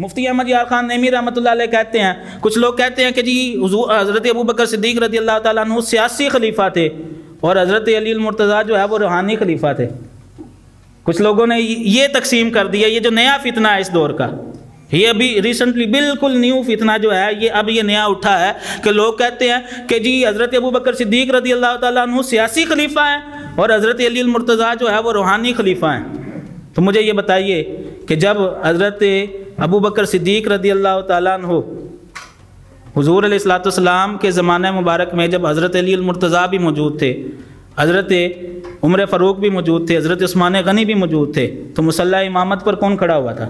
مفتی احمد یار خان نیمی رحمۃ اللہ علیہ کہتے ہیں، کچھ لوگ کہتے ہیں کہ جی حضرت ابوبکر صدیق رضی اللہ تعالیٰ عنہ سیاسی خلیفہ تھے اور حضرت علی المرتضیٰ جو ہے وہ روحانی خلیفہ تھے۔ کچھ لوگوں نے یہ تقسیم کر دیا، یہ جو نیا فتنہ ہے اس دور کا، یہ ابھی ریسنٹلی بالکل نیو فتنہ جو ہے یہ نیا اٹھا ہے کہ لوگ کہتے ہیں کہ جی حضرت ابوبکر صدیق رضی اللہ تعالیٰ عنہ سیاسی خلیفہ ہیں اور حضرت علی المرتضیٰ جو ہے وہ روحانی خلیفہ ہیں۔ تو مجھے یہ بتائیے کہ جب حضرت ابوبکر صدیق رضی اللہ تعالیٰ عنہ حضور علیہ الصلوۃ والسلام کے زمانہ مبارک میں جب حضرت علی المرتضیٰ بھی موجود تھے، حضرت عمر فاروق بھی موجود تھے، حضرت عثمان غنی بھی موجود تھے، تو مصلی امامت پر کون کھڑا ہوا تھا؟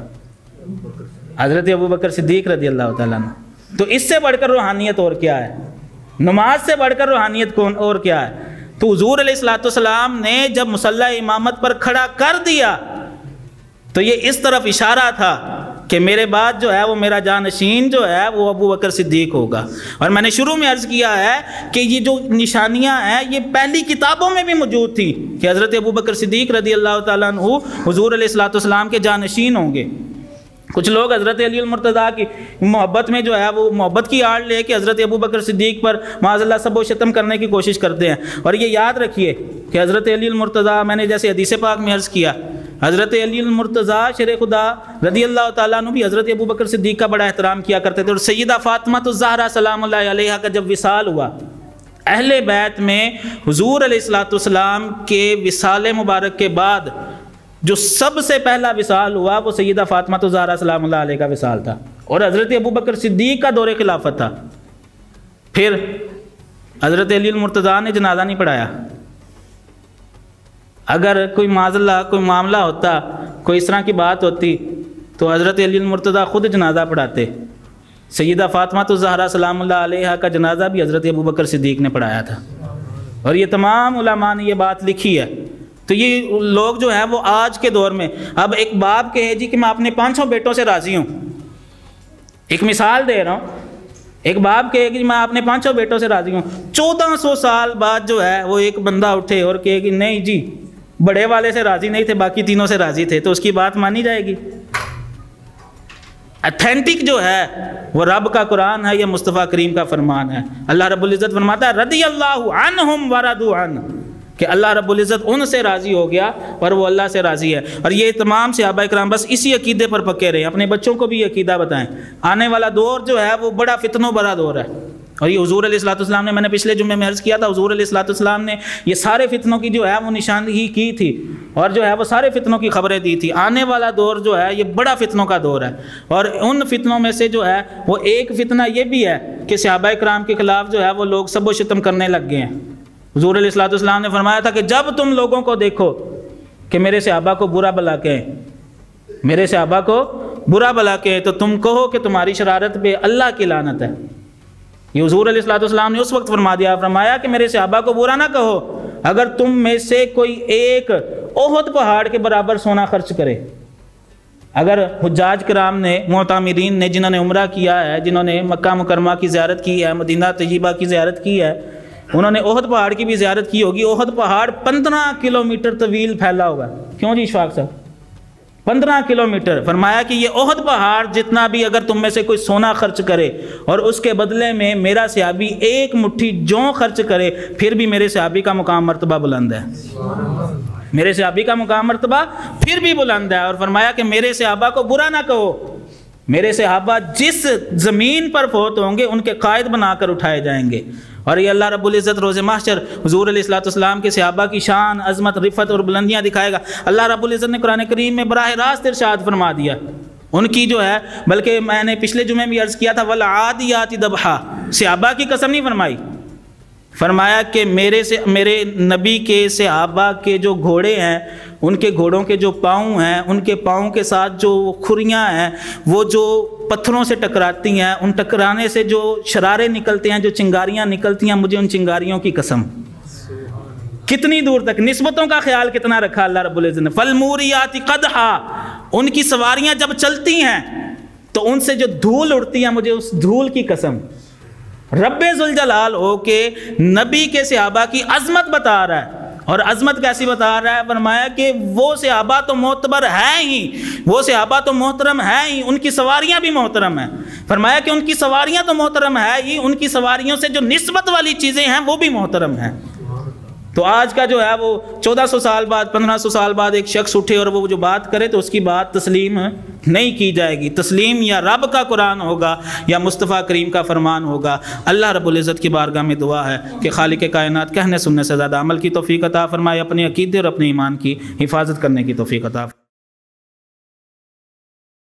حضرت ابوبکر صدیق رضی اللہ تعالیٰ عنہ۔ تو اس سے بڑھ کر روحانیت اور کیا ہے؟ نماز سے بڑھ کر روحانیت کون اور کیا ہے؟ تو حضور علیہ الصلوۃ والسلام نے جب مصلی امامت پر کھڑا کر دیا تو یہ اس طرف اشارہ تھا کہ میرے بعد جو ہے وہ میرا جانشین جو ہے وہ ابوبکر صدیق ہوگا۔ اور میں نے شروع میں عرض کیا ہے کہ یہ جو نشانیاں ہیں یہ پہلی کتابوں میں بھی موجود تھی کہ حضرت ابوبکر صدیق رضی اللہ تعالیٰ عنہ حضور علیہ الصلوۃ والسلام کے جانشین ہوں گے۔ کچھ لوگ حضرت علی المرتضیٰ کی محبت میں جو ہے وہ محبت کی آڑ لے کے حضرت ابوبکر صدیق پر معاذ اللہ سب و شتم کرنے کی کوشش کرتے ہیں۔ اور یہ یاد رکھیے کہ حضرت علی المرتضیٰ، میں نے جیسے حدیث پاک میں عرض کیا، حضرت علی المرتضیٰ شیر خدا رضی اللہ تعالیٰ عنہ بھی حضرت ابوبکر صدیق کا بڑا احترام کیا کرتے تھے۔ اور سیدہ فاطمہ الزہرا سلام اللہ علیہا کا جب وصال ہوا، اہل بیت میں حضور علیہ الصلوۃ والسلام کے وصال مبارک کے بعد جو سب سے پہلا وصال ہوا وہ سیدہ فاطمہ الزہرا سلام اللہ علیہ کا وصال تھا، اور حضرت ابوبکر صدیق کا دور خلافت تھا۔ پھر حضرت علی المرتضیٰ نے جنازہ نہیں پڑھایا۔ اگر کوئی معاذ اللہ کوئی معاملہ ہوتا، کوئی اس طرح کی بات ہوتی تو حضرت علی المرتضیٰ خود جنازہ پڑھاتے۔ سیدہ فاطمہ الزہرا سلام اللہ علیہ کا جنازہ بھی حضرت ابوبکر صدیق نے پڑھایا تھا، اور یہ تمام علماء نے یہ بات لکھی ہے۔ تو یہ لوگ جو ہیں وہ آج کے دور میں، اب ایک باپ کہے جی کہ میں اپنے 500 بیٹوں سے راضی ہوں، ایک مثال دے رہا ہوں، ایک باپ کہے کہ میں اپنے 500 بیٹوں سے راضی ہوں، 1400 سال بعد جو ہے وہ ایک بندہ اٹھے اور کہے کہ نہیں جی بڑے والے سے راضی نہیں تھے، باقی تینوں سے راضی تھے، تو اس کی بات مانی جائے گی؟ اتھینٹک جو ہے وہ رب کا قرآن ہے یا مصطفیٰ کریم کا فرمان ہے۔ اللہ رب العزت فرماتا ہے رضی اللہ عنہم ورضوا عنہ، کہ اللہ رب العزت ان سے راضی ہو گیا اور وہ اللہ سے راضی ہے۔ اور یہ تمام صحابہ کرام بس اسی عقیدے پر پکے رہے، اپنے بچوں کو بھی یہ عقیدہ بتائیں۔ آنے والا دور جو ہے وہ بڑا فتنوں بھرا دور ہے، اور یہ حضور علیہ الصلوۃ والسلام نے، میں نے پچھلے جمعے میں عرض کیا تھا، حضور علیہ الصلوۃ والسلام نے یہ سارے فتنوں کی جو ہے وہ نشاندہی کی تھی، اور جو ہے وہ سارے فتنوں کی خبریں دی تھی۔ آنے والا دور جو ہے یہ بڑا فتنوں کا دور ہے، اور ان فتنوں میں سے جو ہے وہ ایک فتنہ یہ بھی ہے کہ صحابہ کرام کے خلاف جو ہے وہ لوگ سب و شتم کرنے لگ گئے ہیں۔ حضور علیہ الصلوۃ والسلام نے فرمایا تھا کہ جب تم لوگوں کو دیکھو کہ میرے صحابہ کو برا بلا کہیں، میرے صحابہ کو برا بلا کہیں، تو تم کہو کہ تمہاری شرارت پہ اللہ کی لعنت ہے۔ یہ حضور علیہ الصلوۃ والسلام نے اس وقت فرمایا کہ میرے صحابہ کو برا نہ کہو اگر تم میں سے کوئی ایک احد پہاڑ کے برابر سونا خرچ کرے۔ اگر حجاج کرام نے، معتمرین نے، جنہوں نے عمرہ کیا ہے، جنہوں نے مکہ مکرمہ کی زیارت کی ہے، مدینہ طیبہ کی زیارت کی ہے، انہوں نے احد پہاڑ کی بھی زیارت کی ہوگی۔ احد پہاڑ 15 کلومیٹر طویل پھیلا ہوگا، کیوں جی اشفاق صاحب؟ 15 کلومیٹر۔ فرمایا کہ یہ احد پہاڑ جتنا بھی اگر تم میں سے کوئی سونا خرچ کرے اور اس کے بدلے میں میرا صحابی ایک مٹھی جوں خرچ کرے، پھر بھی میرے صحابی کا مقام مرتبہ بلند ہے، میرے صحابی کا مقام مرتبہ پھر بھی بلند ہے۔ اور فرمایا کہ میرے صحابہ کو برا نہ کہو، میرے صحابہ جس زمین پر فوت ہوں گے ان کے قائد بنا کر اٹھائے جائیں گے۔ اور یہ اللہ رب العزت روز محشر حضور علیہ الصلوۃ والسلام کے صحابہ کی شان، عظمت، رفعت اور بلندیاں دکھائے گا۔ اللہ رب العزت نے قرآن کریم میں براہ راست ارشاد فرما دیا ان کی جو ہے، بلکہ میں نے پچھلے جمعے بھی عرض کیا تھا والعادیات ضبحا، صحابہ کی قسم نہیں فرمائی، فرمایا کہ میرے نبی کے صحابہ کے جو گھوڑے ہیں، ان کے گھوڑوں کے جو پاؤں ہیں، ان کے پاؤں کے ساتھ جو کھریاں ہیں وہ جو پتھروں سے ٹکراتی ہیں، ان ٹکرانے سے جو شرارے نکلتے ہیں، جو چنگاریاں نکلتی ہیں، مجھے ان چنگاریوں کی قسم۔ کتنی دور تک نسبتوں کا خیال کتنا رکھا اللہ رب العزت نے۔ فالموریات قدحا، ان کی سواریاں جب چلتی ہیں تو ان سے جو دھول اڑتی ہے، مجھے اس دھول کی قسم۔ رب ذوالجلال ہو کے نبی کے صحابہ کی عظمت بتا رہا ہے اور عظمت کیسی بتا رہا ہے؟ فرمایا کہ وہ صحابہ تو معتبر ہیں ہی، وہ صحابہ تو محترم ہیں ہی، ان کی سواریاں بھی محترم ہیں۔ فرمایا کہ ان کی سواریاں تو محترم ہے ہی، ان کی سواریوں سے جو نسبت والی چیزیں ہیں وہ بھی محترم ہیں۔ تو آج کا جو ہے وہ 1400 سال بعد 1500 سال بعد ایک شخص اٹھے اور وہ جو بات کرے تو اس کی بات تسلیم نہیں کی جائے گی۔ تسلیم یا رب کا قرآن ہوگا یا مصطفیٰ کریم کا فرمان ہوگا۔ اللہ رب العزت کی بارگاہ میں دعا ہے کہ خالق کائنات کہنے سننے سے زیادہ عمل کی توفیق عطا فرمائے، اپنے عقیدے اور اپنے ایمان کی حفاظت کرنے کی توفیق عطا فرمائے۔